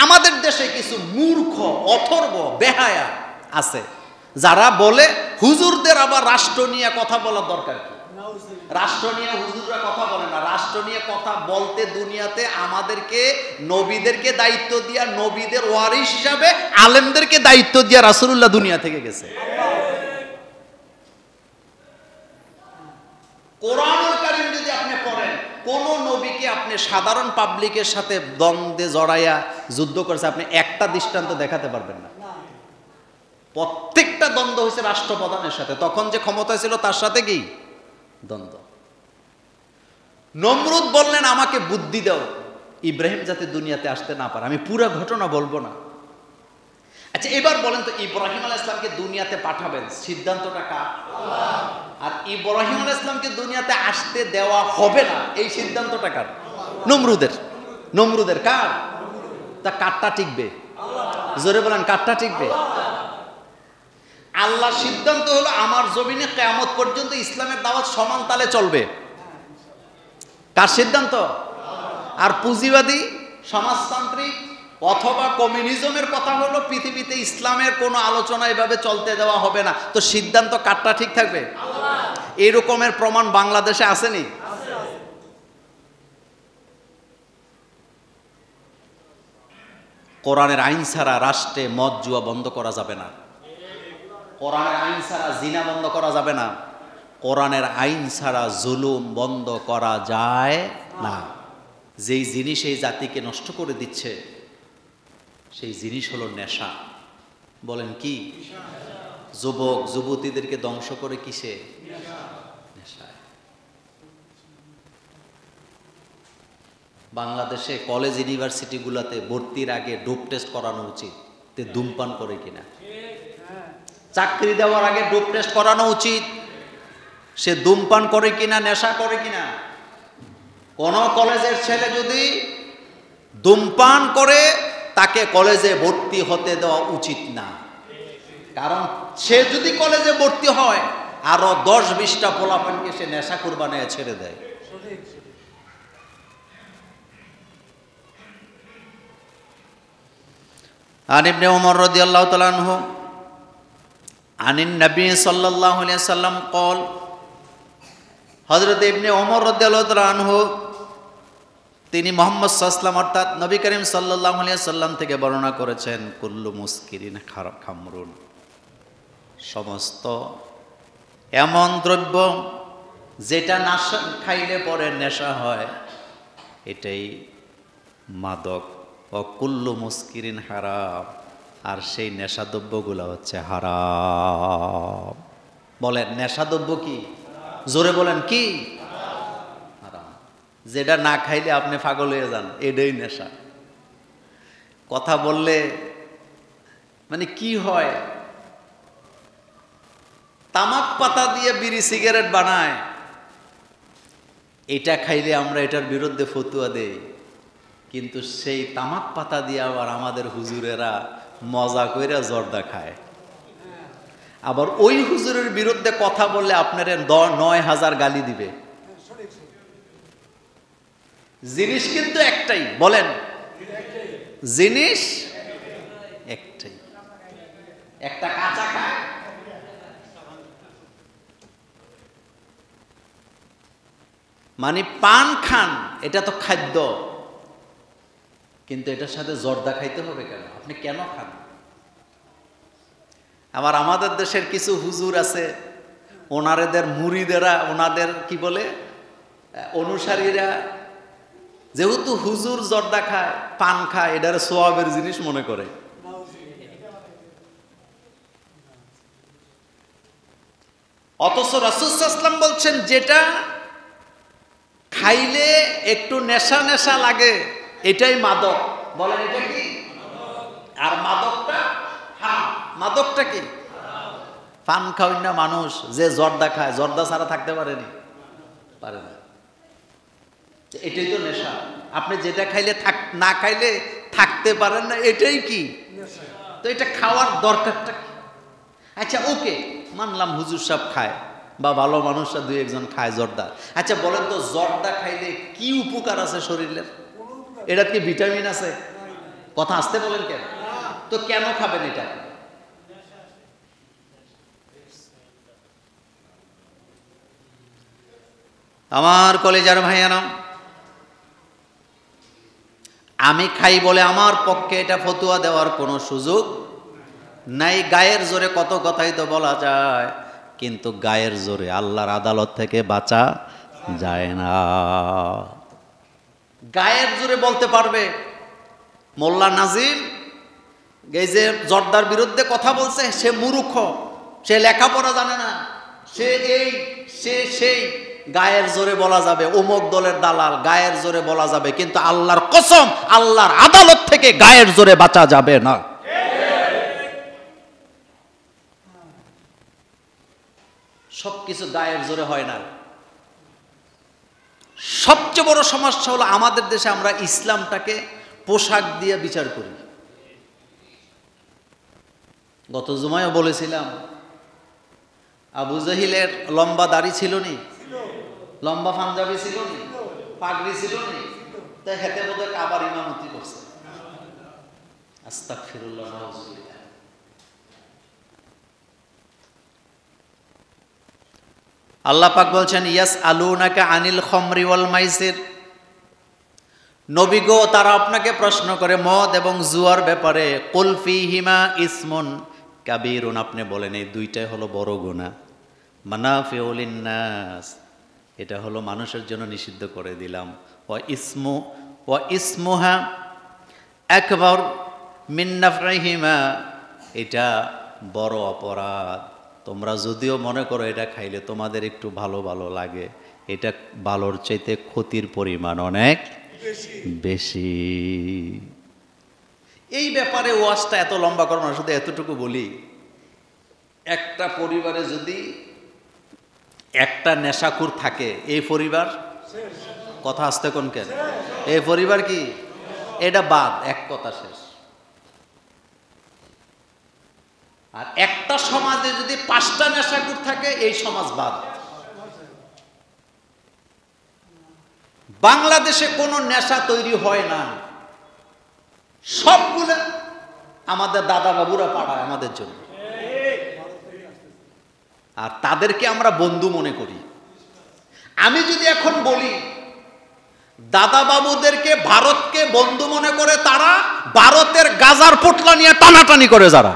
আমাদের দেশে কিছু মূর্খ অথর্ব বেহায়া আছে যারা বলে হুজুরদের আবার রাষ্ট্র নিয়ে কথা বলার দরকার কি? রাষ্ট্র নিয়ে হুজুররা কথা বলে না। রাষ্ট্র নিয়ে কথা বলতে দুনিয়াতে আমাদেরকে নবীদেরকে দায়িত্ব দিয়া, নবীদের ওয়ারিস হিসাবে আলেমদেরকে দায়িত্ব দিয়া রাসূলুল্লাহ দুনিয়া থেকে গেছে। কোরআনুল কারীম যদি আপনি পড়েন, কোন নবীকে আপনি সাধারণ পাবলিকের সাথে দ্বন্দ্বে জড়াইয়া যুদ্ধ করেছে আপনি একটা দৃষ্টান্ত দেখাতে পারবেন না। প্রত্যেকটা দ্বন্দ্ব হয়েছে রাষ্ট্রপ্রধানের সাথে, তখন যে ক্ষমতায় ছিল তার সাথে কি দ্বন্দ্ব। নমরুদ বললেন আমাকে বুদ্ধি দাও ইব্রাহিম যাতে দুনিয়াতে আসতে না পারে। আমি পুরো ঘটনা বলবো না। আচ্ছা এবার বলেন তো, ইব্রাহিম আলাইহিস সালামকে দুনিয়াতে পাঠাবেন, সিদ্ধান্তটা কার? আল্লাহ। আর ইব্রাহিম আলাইহিস সালামকে দুনিয়াতে আসতে দেওয়া হবে না, এই সিদ্ধান্তটা কার? নমরুদের। নমরুদের। কার? তা কারটা টিকবে? জোরে বলেন, কারটা টিকবে? আল্লাহ সিদ্ধান্ত হলো আমার জমিনে কিয়ামত পর্যন্ত ইসলামের দাওয়াত সমান তালে চলবে। কার সিদ্ধান্ত? আর পুঁজিবাদী সমাজতান্ত্রিক অথবা কমিউনিজমের কথা হলো পৃথিবীতে ইসলামের কোনো আলোচনা এভাবে চলতে দেওয়া হবে না। তো সিদ্ধান্ত কারটা ঠিক থাকবে? এই রকমের প্রমাণ বাংলাদেশে আসেনি? কোরআনের আইন ছাড়া রাষ্ট্রে মদ জুয়া বন্ধ করা যাবে না। কোরআনের আইন ছাড়া জিনা বন্ধ করা যাবে না। কোরআনের আইন ছাড়া জুলুম বন্ধ করা যায় না। যেই জিনিস এই জাতিকে নষ্ট করে দিচ্ছে সেই জিনিস হলো নেশা। বলেন কি? যুবক যুবতীদেরকে ধ্বংস করে কিসে? নেশায়। বাংলাদেশে কলেজ ইউনিভার্সিটিগুলোতে ভর্তির আগে ডোপ টেস্ট করানো উচিত, তে ধূমপান করে কিনা। চাকরি দেওয়ার আগে ডোপ টেস্ট করানো উচিত, সে ধূমপান করে কিনা, নেশা করে কিনা। কোন কলেজের ছেলে যদি ধূমপান করে তাকে কলেজে ভর্তি হতে দেওয়া উচিত না। কারণ সে যদি কলেজে ভর্তি হয় আরো 10-20টা পোলাপানকে সে নেশা কুরবানিয়ে ছেড়ে দেয়। আন ইবনে উমর রাদিয়াল্লাহু তাআলা আনহু আনিন নবী সাল্লাল্লাহু আলাইহি সাল্লাম قال, হযরত ইবনে উমর রাদিয়াল্লাহু তাআলা আনহু তিনি মুহাম্মদ সাল্লাল্লাহু আলাইহি ওয়াসাল্লাম অর্থাৎ নবী করিম সাল্লাল্লাহু আলাইহি সাল্লাম থেকে বর্ণনা করেছেন, কুল্লু মুসকিরিন খামরুন, সমস্ত এমন দ্রব্য যেটা নেশা খাইলে পরে নেশা হয় এটাই মাদক। ও কুল্লু মুসকিরিন হারাম, আর সেই নেশাদ্রব্যগুলো হচ্ছে হারাম। বলেন নেশাদ্রব্য কি? জোরে বলেন কি? হারাম। যেটা না খাইলে আপনি পাগল হয়ে যান এটাই নেশা। কথা বললে মানে কি হয়, তামাক পাতা দিয়ে বিড়ি সিগারেট বানায়, এটা খাইলে আমরা এটার বিরুদ্ধে ফতুয়া দেই, কিন্তু সেই তামাক পাতা দিয়ে আবার আমাদের হুজুরেরা মজা কইরা জর্দা খায়। আবার ওই হুজুরের বিরুদ্ধে কথা বললে আপনারা 9,000 গালি দিবে। জিনিস কিন্তু একটাই। বলেন জিনিস একটাই। একটা কাঁচা খায়, মানে পান খান, এটা তো খাদ্য, কিন্তু এটার সাথে জর্দা খাইতে হবে কেন? আপনি কেন খান? আবার আমাদের দেশের কিছু হুজুর আছে, ওনাদের মুরিদেরা, ওনাদের কি বলে অনুসারীরা, যেহেতু হুজুর জর্দা খায়, পান খায়, এটার সোয়াবের জিনিস মনে করে। অথচ রাসূল সাল্লাল্লাহু আলাইহি ওয়াসাল্লাম বলছেন যেটা খাইলে একটু নেশা নেশা লাগে এটাই মাদক। বলেন এটা কি? আর মাদকটা হারাম। মাদকটা কি? পান খাওয়াই না মানুষ যে জর্দা খায়, জর্দা ছাড়া থাকতে পারেনি, পারে না, এটাই তো নেশা। আপনি যেটা খাইলে না খাইলে থাকতে পারেন না, এটাই কি? তো এটা খাওয়ার দরকারটা কি? আচ্ছা ওকে মানলাম হুজুর সাহেব খায় বা ভালো মানুষরা 2-1 খায় জর্দা। আচ্ছা বলেন তো জর্দা খাইলে কি উপকার আছে শরীরের? এটার কি ভিটামিন আছে? কথা আসতে বলেন কেন? তো কেন খাবেন এটা? আমার কলেজার ভাইয়ারা, আমি খাই বলে আমার পক্ষে এটা ফতুয়া দেওয়ার কোনো সুযোগ নাই। গায়ের জোরে কত কথাই তো বলা যায়, কিন্তু গায়ের জোরে আল্লাহর আদালত থেকে বাঁচা যায় না। গায়ের জোরে বলতে পারবে মোল্লা নাজিম এই যে জর্দার বিরুদ্ধে কথা বলছে, সে মূর্খ, সে লেখাপড়া জানে না, সে এই সে সেই, গায়ের জোরে বলা যাবে অমুক দলের দালাল, গায়ের জোরে বলা যাবে, কিন্তু আল্লাহর কসম আল্লাহর আদালত থেকে গায়ের জোরে বাঁচা যাবে না। সবকিছু গায়ের জোরে হয় না। সবচেয়ে বড় সমস্যা হলো আমাদের দেশে আমরা ইসলামটাকে পোশাক দিয়ে বিচার করি। গত জুমায় বলেছিলাম, আবু জাহিলের লম্বা দাড়ি ছিল নি, লম্বা পাঞ্জাবি ছিল নি, পাগড়ি ছিল নি, তাই হেতে বোধহয় কাবার ইমামতি করছে। আস্তাগফিরুল্লাহ, নাউযুবিল্লাহ। আল্লাহ পাক বলছেন, ইয়াসআলুনাকা আনিল খামরি ওয়াল মাইসির, নবী গো তারা আপনাকে প্রশ্ন করে মদ এবং জুয়ার ব্যাপারে। কুল ফীহিমা ইসমুন কাবীরুন, আপনি বলেন এই দুইটাই হলো বড় গুনাহ। মানাফিউ লিন্নাস, এটা হলো মানুষের জন্য নিষিদ্ধ করে দিলাম। ওয়া ইসমুহা আকবার মিন নাফইহিমা, এটা বড় অপরাধ। তোমরা যদিও মনে করো এটা খাইলে তোমাদের একটু ভালো ভালো লাগে, এটা ভালোর চাইতে ক্ষতির পরিমাণ অনেক বেশি। এই ব্যাপারে ওয়াজটা এত লম্বা করো না, শুধু এতটুকু বলি, একটা পরিবারে যদি একটা নেশাখোর থাকে, এই পরিবার, কথা আসতে কোন কেন, এই পরিবার কি এটা বাদ, এক কথা শেষ। আর একটা সমাজে যদি 5টা নেশাখোর থাকে, এই সমাজ বাদ। বাংলাদেশে কোনো নেশা তৈরি হয় না, সবগুলো আমাদের দাদা বাবুরা পাঠায় আমাদের জন্য, আর তাদেরকে আমরা বন্ধু মনে করি। আমি যদি এখন বলি দাদা বাবুদেরকে ভারতকে বন্ধু মনে করে তারা, ভারতের গাজার পোটলা নিয়ে টানাটানি করে যারা,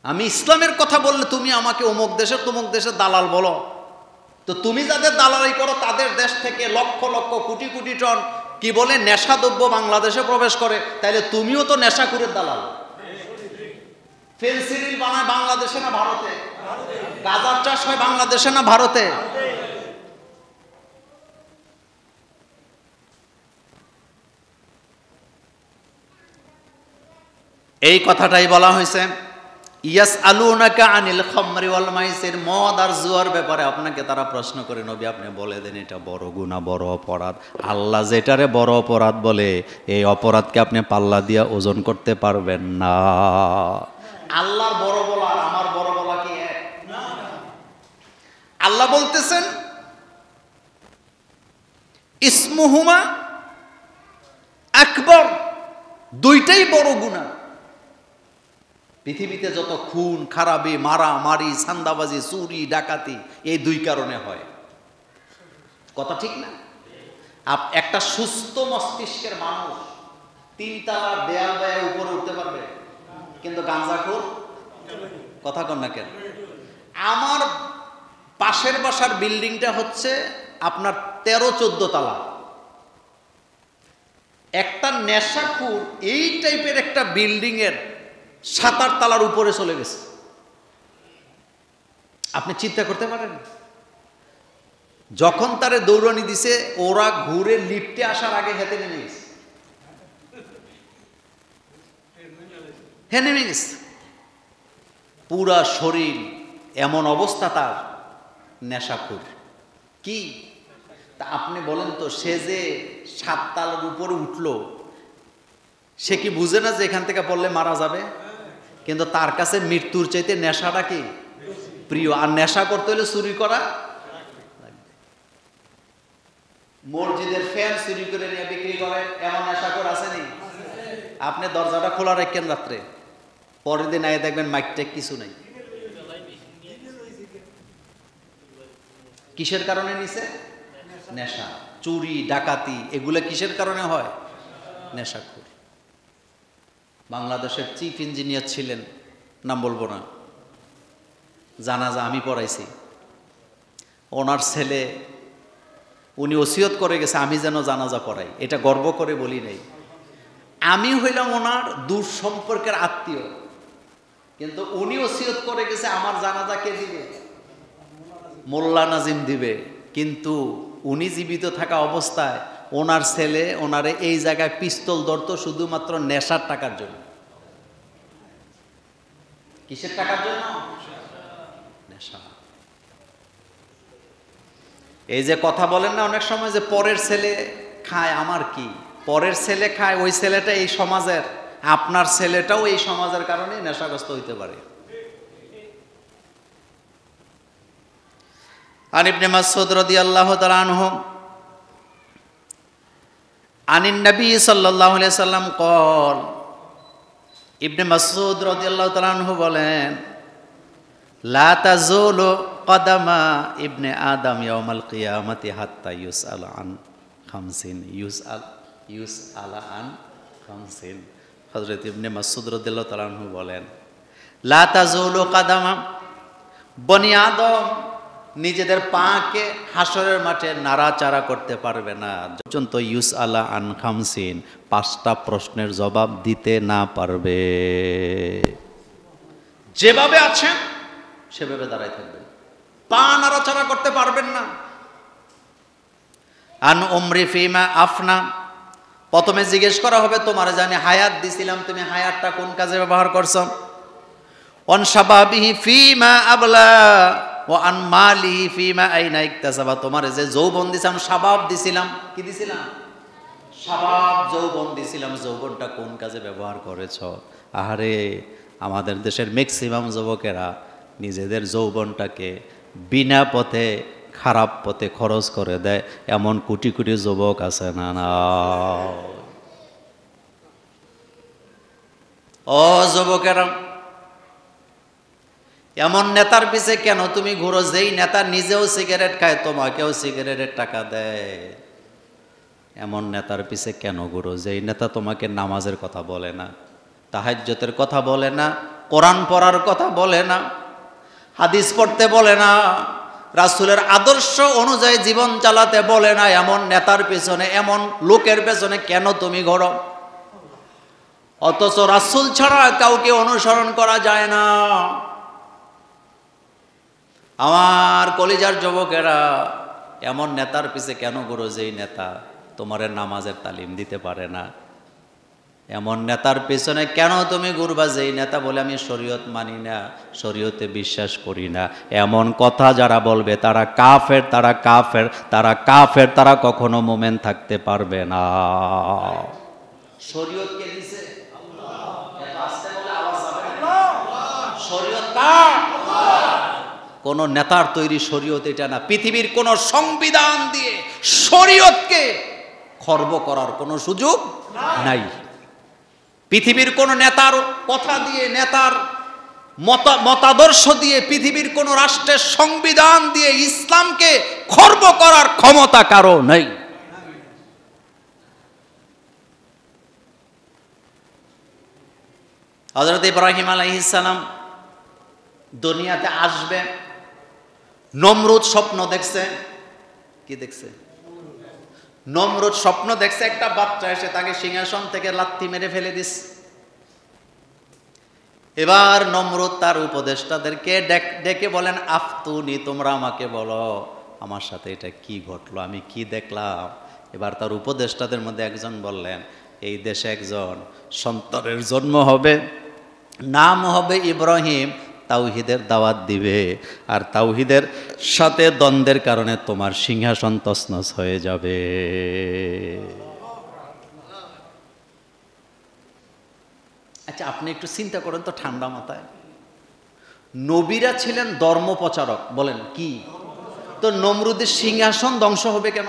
আমি ইসলামের কথা বললে তুমি আমাকে অমুক দেশের তমুক দেশের দালাল বলো, তো তুমি যাদের দালালি করো তাদের দেশ থেকে লক্ষ লক্ষ কোটি কোটি টন কি বলে নেশাদ্রব্য বাংলাদেশে প্রবেশ করে, তাইলে তুমিও তো নেশাখোরের দালাল। ফেনসিডিল বানায় বাংলাদেশে না ভারতে? গাঁজার চাষ হয় বাংলাদেশে না ভারতে? এই কথাটাই বলা হয়েছে, ইয়াসআলুনাকা আনিল খামরি ওয়াল মাইসির, মদ আর জুয়ার ব্যাপারে আপনাকে তারা প্রশ্ন করে, নবী আপনি বলে দেন এটা বড় গুনাহ, বড় অপরাধ। আল্লাহ যেটারে বড় অপরাধ বলে, এই অপরাধকে আপনি পাল্লা দিয়া ওজন করতে পারবেন না। আল্লাহর বড় বলা আর আমার বড় বলা কি এক? আল্লাহ বলতেছেন ইসমুহুমা আকবার, দুইটাই বড় গুনাহ। পৃথিবীতে যত খুন খারাপি, মারামারি, চাঁদাবাজি, চুরি ডাকাতি, এই দুই কারণে হয়। কথা ঠিক না? একটা সুস্থ মস্তিষ্কের মানুষ 3 তলার দেয়াল বেয়ে উপরে উঠতে পারবে, কিন্তু গাঁজাখোর, কথা কন না কেন? আমার পাশের বাসার বিল্ডিংটা হচ্ছে আপনার 13-14 তলা। একটা নেশাখোর এই টাইপের একটা বিল্ডিং এর 7-8 তলার উপরে চলে গেছে। আপনি চিন্তা করতে পারেন? যখন তারে দৌড়ানি দিছে, ওরা ঘুরে লিফটে আসার আগে হেঁটে নেমে গেছে, নেমে গেছে, পুরা শরীর এমন অবস্থা তার, নেশাখোর। কি তা আপনি বলেন তো, সে যে 7 তলার উপরে উঠলো, সে কি বুঝে না যে এখান থেকে পড়লে মারা যাবে? কিন্তু তার কাছে মৃত্যুর চাইতে নেশাটা কি প্রিয়। আর নেশা করতে হলে চুরি করা, মসজিদের ফ্যান চুরি করে নিয়ে বিক্রি করে, এমন নেশাখোর আসেনি? আপনি দরজাটা খোলা রাখেন রাত্রে, পরের দিন আগে দেখবেন মাইকটেক কিছু নাই। কিসের কারণে নিছে? নেশা। চুরি ডাকাতি এগুলো কিসের কারণে হয়? নেশাখোর। বাংলাদেশের চিফ ইঞ্জিনিয়ার ছিলেন, নাম বলবো না, জানাজা আমি পড়াইছি। ওনার ছেলে, উনি ওসিয়ত করে গেছে আমি যেন জানাজা পড়াই, এটা গর্ব করে বলি নাই। আমি হইলাম ওনার দূর সম্পর্কের আত্মীয়, কিন্তু উনি ওসিয়ত করে গেছে আমার জানাজা কে দিবে? মোল্লা নাজিম দিবে। কিন্তু উনি জীবিত থাকা অবস্থায় ওনার ছেলে ওনারে এই জায়গায় পিস্তল ধরতো শুধুমাত্র নেশার টাকার জন্য। কিসের টাকার জন্য? নেশা। এই যে কথা বলেন না অনেক সময় যে পরের ছেলে খায়, আমার কি? পরের ছেলে খায়, ওই ছেলেটা এই সমাজের, আপনার ছেলেটাও এই সমাজের কারণে নেশাগ্রস্ত হইতে পারে। আন ইবনে মাসউদ রাদিয়াল্লাহু তাআলা আনহু আনিন নবী সাল্লাল্লাহু আলাইহি সাল্লাম কল, ইবনে মাসউদ রাদিয়াল্লাহু তাআলা আনহু বলেন, লা তাজুলু কদামা ইবনে আদম ইয়াউমাল কিয়ামাতি হাত্তা ইউসআল আন খামসিন। ইউসআল আন খামসিন। হযরত ইবনে মাসউদ রাদিয়াল্লাহু তাআলা আনহু বলেন, লা তাজুলু কদামা, বনি আদম নিজেদের পাকে হাসরের মাঠে নাড়াচাড়া করতে পারবে না পর্যন্ত ইউসআল আন খামসিন, 5টা প্রশ্নের জবাব দিতে না পারবে। যেভাবে আছেন সেভাবে দাঁড়ায় থাকবেন, পা নাড়াচাড়া করতে পারবেন না। আন উমরি ফিমা আফনা, প্রথমে জিজ্ঞেস করা হবে তোমার জানি হায়াত দিছিলাম, তুমি হায়াতটা কোন কাজে ব্যবহার করছো? অন শাবাবিহি ফিমা আবলা ও আন মালিহি ফিমা আইনা ইকতাসাবা, তোমার যে যৌবন দিছিলাম, শাবাব দিছিলাম, কি দিছিলাম? শাবাব, যৌবন দিছিলাম, যৌবনটা কোন কাজে ব্যবহার করেছো? আহারে, আমাদের দেশের ম্যাক্সিমাম যুবকেরা নিজেদের যৌবনটাকে বিনা পথে খারাপ পথে খরচ করে দেয়, এমন কোটি কোটি যুবক আছে না? না ও যুবকেরা, এমন নেতার পিছে কেন তুমি ঘুরো যেই নেতা নিজেও সিগারেট খায়, তোমাকেও সিগারেটের টাকা দেয়? এমন নেতার পিছে কেন ঘুরো যেই নেতা তোমাকে নামাজের কথা বলে না, তাহাজ্জুদের কথা বলে না, কোরআন পড়ার কথা বলে না, হাদিস পড়তে বলে না, রাসূলের আদর্শ অনুযায়ী জীবন চালাতে বলে না? এমন নেতার পেছনে, এমন লোকের পেছনে কেন তুমি ঘোরো? অথচ রাসূল ছাড়া কাউকে অনুসরণ করা যায় না। আমার কলিজার যুবকেরা, এমন নেতার পিছে কেন ঘুরো যেই নেতা তোমারে নামাজের তালিম দিতে পারে না? এমন নেতার পেছনে কেন তুমি ঘুরবা যেই নেতা বলে আমি শরীয়ত মানি না, শরীয়তে বিশ্বাস করি না? এমন কথা যারা বলবে তারা কাফের, তারা কাফের, তারা কাফের, তারা কখনো মুমিন থাকতে পারবে না। শরীয়ত কে দিয়েছে? আল্লাহ। এত আস্তে বলে আওয়াজ যাবে না। শরীয়ত কার? আল্লাহ। কোন নেতার তৈরি শরীয়ত এটা না। পৃথিবীর কোন সংবিধান দিয়ে শরীয়তকে খর্ব করার কোনো সুযোগ নাই। পৃথিবীর কোন নেতার কথা দিয়ে, নেতার মতাদর্শ দিয়ে, পৃথিবীর কোন রাষ্ট্রের সংবিধান দিয়ে ইসলামকে খর্ব করার ক্ষমতা কারো নেই। হযরত ইব্রাহিম আলাইহিস সালাম দুনিয়াতে আসবে, নমরুদ স্বপ্ন দেখছে। কি দেখছে? নমরুদ স্বপ্ন দেখছে একটা বাচ্চা এসে তাকে সিংহাসন থেকে লাথি মেরে ফেলে দিস। এবার নমরুদ তার উপদেষ্টাদেরকে ডেকে বলেন, আফতুনি, তোমরা আমাকে বলো আমার সাথে এটা কি ঘটলো, আমি কি দেখলাম। এবার তার উপদেষ্টাদের মধ্যে একজন বললেন, এই দেশে একজন সন্তানের জন্ম হবে, নাম হবে ইব্রাহিম, তাওহীদের দাওয়াত দিবে, আর তাওহীদের সাথে দ্বন্দ্বের কারণে তোমার সিংহাসন তছনছ হয়ে যাবে। আচ্ছা, আপনি একটু চিন্তা করেন তো ঠান্ডা মাথায়, নবীরা ছিলেন ধর্ম প্রচারক, বলেন কি, তো নমরুদের সিংহাসন ধ্বংস হবে কেন?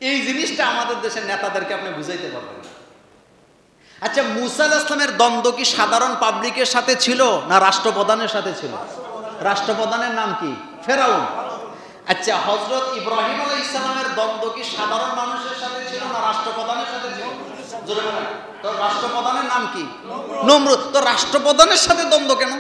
এই জিনিসটা আমাদের দেশের নেতাদেরকে আপনি বুঝাইতে পারবেন না। আচ্ছা, মুসা আলাইহিস সালামের দ্বন্দ্ব কি সাধারণ পাবলিকের সাথে ছিল না রাষ্ট্রপ্রধানের সাথে ছিল? রাষ্ট্রপ্রধানের নাম কি? ফেরাউন। আচ্ছা, হযরত ইব্রাহিম আলাইহিস সালামের দ্বন্দ্ব কি সাধারণ মানুষের সাথে ছিল না রাষ্ট্রপ্রধানের সাথে ছিল? জোরে বলেন। তো রাষ্ট্রপ্রধানের নাম কি? নমরুদ। তো রাষ্ট্রপ্রধানের সাথে দ্বন্দ্ব কেন?